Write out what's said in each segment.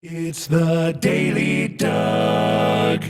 It's the Daily Doug.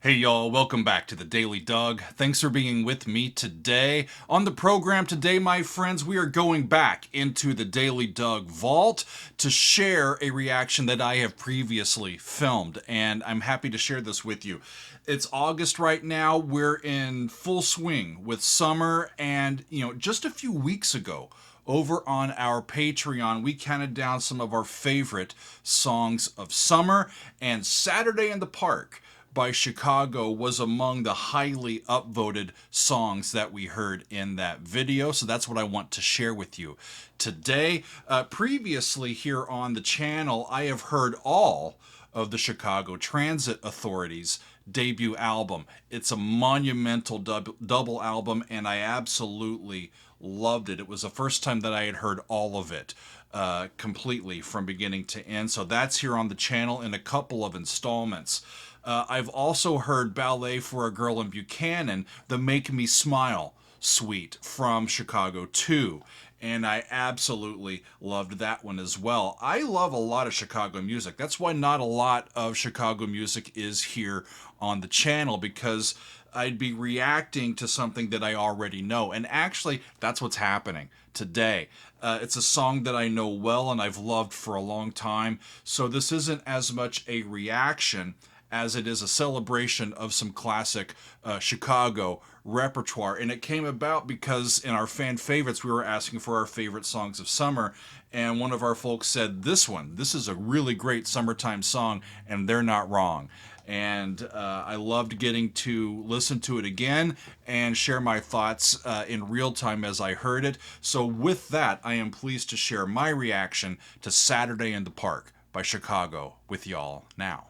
Hey y'all, welcome back to the Daily Doug. Thanks for being with me today. On the program today, my friends, we are going back into the Daily Doug vault to share a reaction that I have previously filmed, and I'm happy to share this with you. It's August right now. We're in full swing with summer, and just a few weeks ago, over on our Patreon, we counted down some of our favorite songs of summer, and Saturday in the Park by Chicago was among the highly upvoted songs that we heard in that video. So that's what I want to share with you today. Previously here on the channel, I have heard all of the Chicago Transit Authority's debut album. It's a monumental double album, and I absolutely loved it. It was the first time that I had heard all of it completely from beginning to end. So that's here on the channel in a couple of installments. I've also heard Ballet for a Girl in Buchanan, the Make Me Smile suite from Chicago 2. And I absolutely loved that one as well. I love a lot of Chicago music. That's why not a lot of Chicago music is here on the channel, because I'd be reacting to something that I already know. And actually, that's what's happening today. It's a song that I know well and I've loved for a long time. So this isn't as much a reaction as it is a celebration of some classic Chicago repertoire. And it came about because in our fan favorites, we were asking for our favorite songs of summer, and one of our folks said, this is a really great summertime song, and they're not wrong. And I loved getting to listen to it again and share my thoughts in real time as I heard it. So with that, I am pleased to share my reaction to Saturday in the Park by Chicago with y'all now.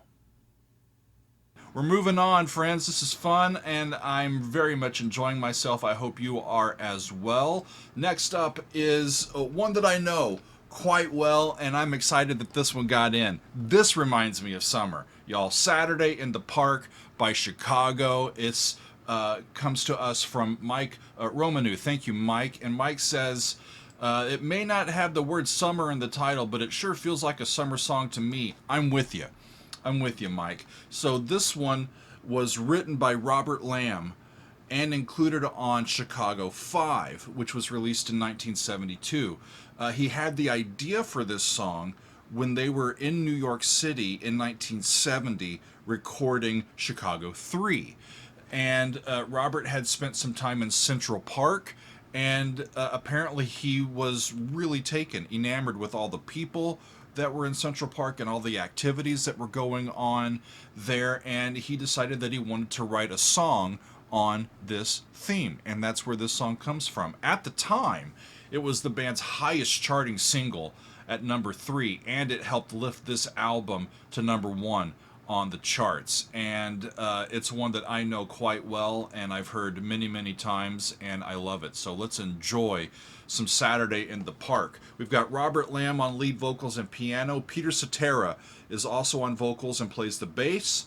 We're moving on, friends. This is fun, and I'm very much enjoying myself. I hope you are as well. Next up is one that I know quite well, and I'm excited that this one got in. This reminds me of summer, y'all. Saturday in the Park by Chicago. It's comes to us from Mike Romanu. Thank you, Mike. And Mike says, it may not have the word summer in the title, but it sure feels like a summer song to me. I'm with you. I'm with you, Mike. So this one was written by Robert Lamb and included on Chicago 5, which was released in 1972. He had the idea for this song when they were in New York City in 1970 recording Chicago 3. And Robert had spent some time in Central Park, and apparently he was really enamored with all the people that were in Central Park and all the activities that were going on there, and he decided that he wanted to write a song on this theme, and that's where this song comes from. At the time, it was the band's highest charting single at number 3, and it helped lift this album to number 1 on the charts. And it's one that I know quite well, and I've heard many times, and I love it. So let's enjoy some Saturday in the Park. We've got Robert Lamb on lead vocals and piano. Peter Cetera is also on vocals and plays the bass.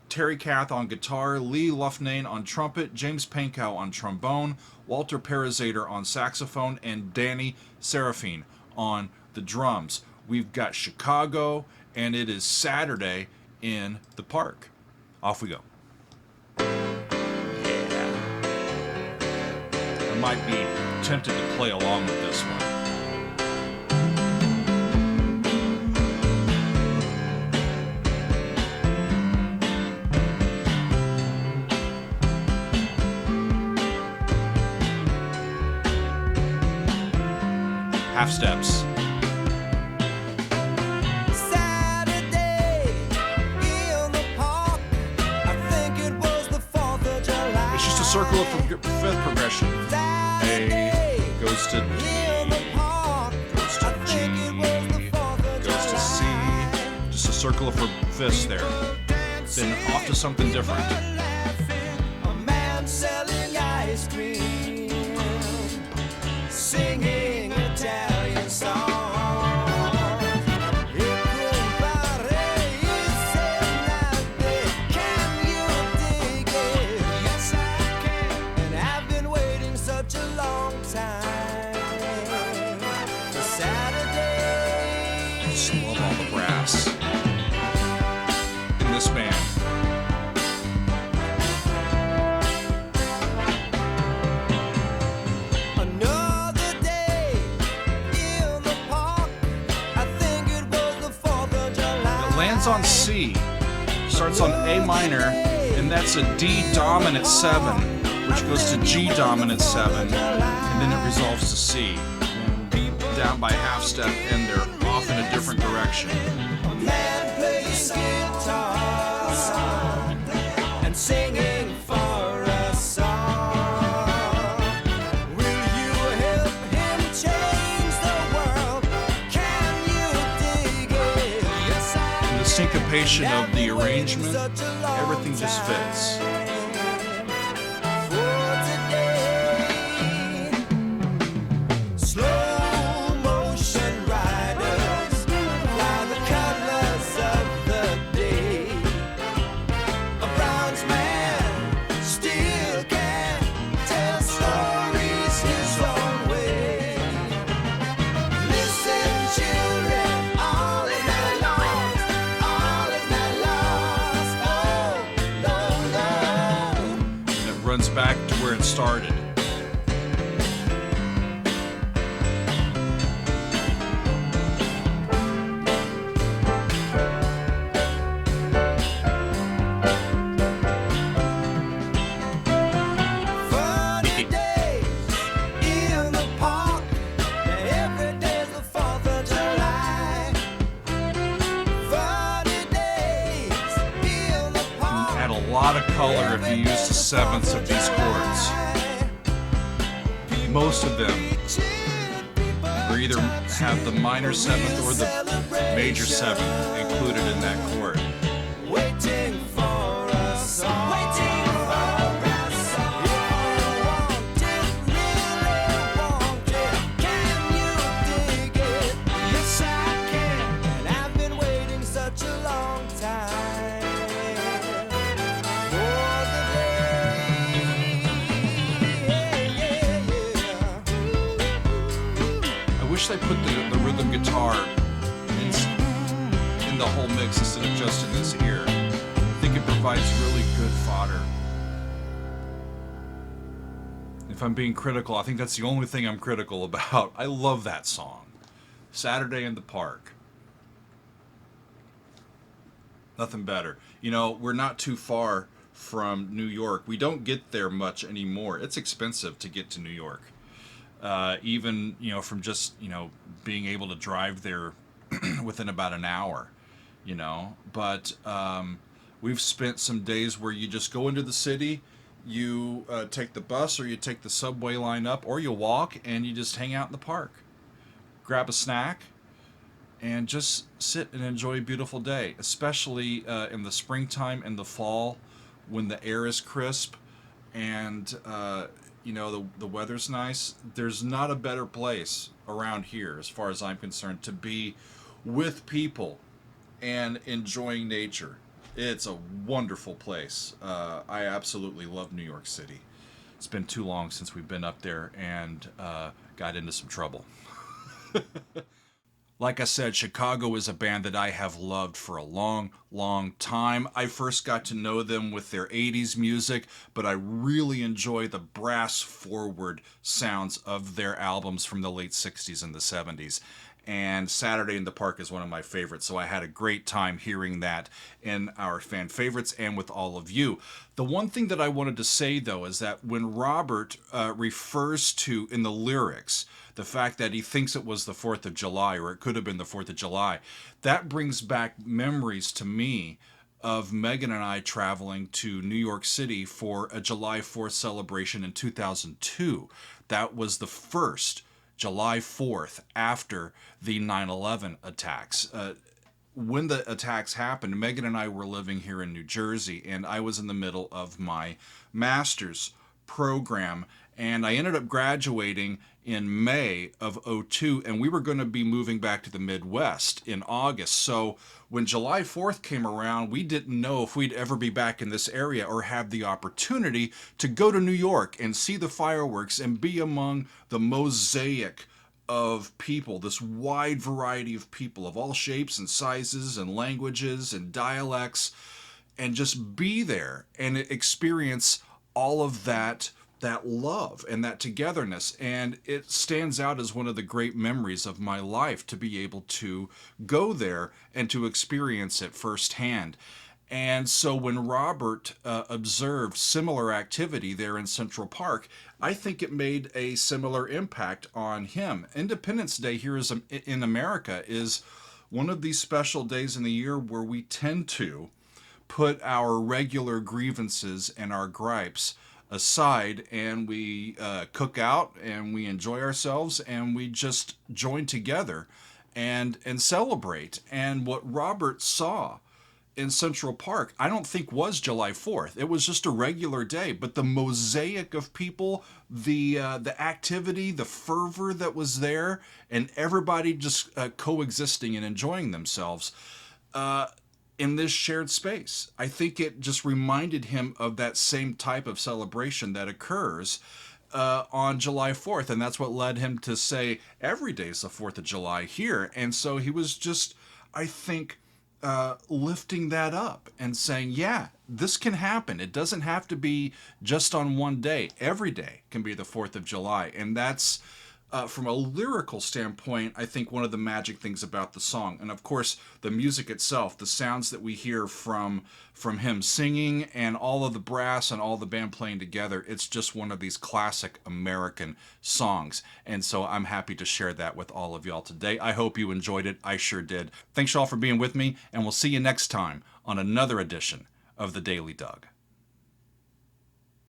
Terry Kath on guitar, Lee Lufnane on trumpet, James Pankow on trombone, Walter Parazater on saxophone, and Danny Serafine on the drums. We've got Chicago, and it is Saturday in the Park. Off we go. Yeah. I might be tempted to play along with this one. Half steps. Circle of fifth progression. A goes to D, goes to G, goes to C. Just a circle of fifths there. Then off to something different. A man selling ice cream, singing Italian songs. Love all the brass. lands on C, starts on A minor, and that's a D dominant 7, which goes to G dominant 7, and then it resolves to C. Down by half step, and they're off in a different direction. A man plays guitar and singing for a song. Will you help him change the world? Can you dig it? Yes, I And the syncopation of the have been waiting arrangement, such a long everything just time fits. for today. Slow motion riders fly the colors of the day. A bronze man still can tell stories his own way. Listen, children, all is not lost. All is not lost. Oh, no, no. And it runs back to where it started. Funny days in the park, and every day's the 4th of July. Funny days in the park. Add a lot of color if you use the sevenths of these chords. Most of them are either have the minor seventh or the major seventh included in that chord. Waiting for a song. Waiting for a song. If you want it, really want it, can you dig it? Yes, I can. And I've been waiting such a long time for the day. I wish they put the rhythm guitar in the whole mix instead of just in this ear. I think it provides really good fodder. If I'm being critical, I think that's the only thing I'm critical about. I love that song. Saturday in the Park. Nothing better. You know, we're not too far from New York. We don't get there much anymore. It's expensive to get to New York. Even, you know, from just, you know, being able to drive there within about an hour, you know. But we've spent some days where you just go into the city, you take the bus or you take the subway line up, or you walk and you just hang out in the park. Grab a snack and just sit and enjoy a beautiful day, especially in the springtime and the fall when the air is crisp and you know, the weather's nice. There's not a better place around here, as far as I'm concerned, to be with people and enjoying nature. It's a wonderful place. I absolutely love New York City. It's been too long since we've been up there and got into some trouble. Like I said, Chicago is a band that I have loved for a long, long time. I first got to know them with their 80s music, but I really enjoy the brass forward sounds of their albums from the late 60s and the 70s. And Saturday in the Park is one of my favorites, so I had a great time hearing that in our fan favorites and with all of you. The one thing that I wanted to say, though, is that when Robert refers to, in the lyrics, the fact that he thinks it was the 4th of July, or it could have been the 4th of July, that brings back memories to me of Megan and I traveling to New York City for a July 4th celebration in 2002. That was the first July 4th after the 9/11 attacks. When the attacks happened, Megan and I were living here in New Jersey, and I was in the middle of my master's program, and I ended up graduating in May of '02, and we were going to be moving back to the Midwest in August. So when July 4th came around, we didn't know if we'd ever be back in this area or have the opportunity to go to New York and see the fireworks and be among the mosaic of people, this wide variety of people of all shapes and sizes and languages and dialects, and just be there and experience all of that that love and that togetherness. And it stands out as one of the great memories of my life to be able to go there and to experience it firsthand. And so when Robert observed similar activity there in Central Park, I think it made a similar impact on him. Independence Day here in America is one of these special days in the year where we tend to put our regular grievances and our gripes aside, and we cook out and we enjoy ourselves and we just join together and celebrate. And what Robert saw in Central Park, I don't think was July 4th. It was just a regular day, but the mosaic of people, the activity, the fervor that was there, and everybody just coexisting and enjoying themselves in this shared space. I think it just reminded him of that same type of celebration that occurs on July 4th, and that's what led him to say every day is the 4th of July here. And so he was just, I think, lifting that up and saying, yeah, this can happen. It doesn't have to be just on one day. Every day can be the 4th of July. And that's, from a lyrical standpoint, I think one of the magic things about the song. And of course, the music itself, the sounds that we hear from him singing and all of the brass and all the band playing together, it's just one of these classic American songs. And so I'm happy to share that with all of y'all today. I hope you enjoyed it. I sure did. Thanks y'all for being with me, and we'll see you next time on another edition of The Daily Doug.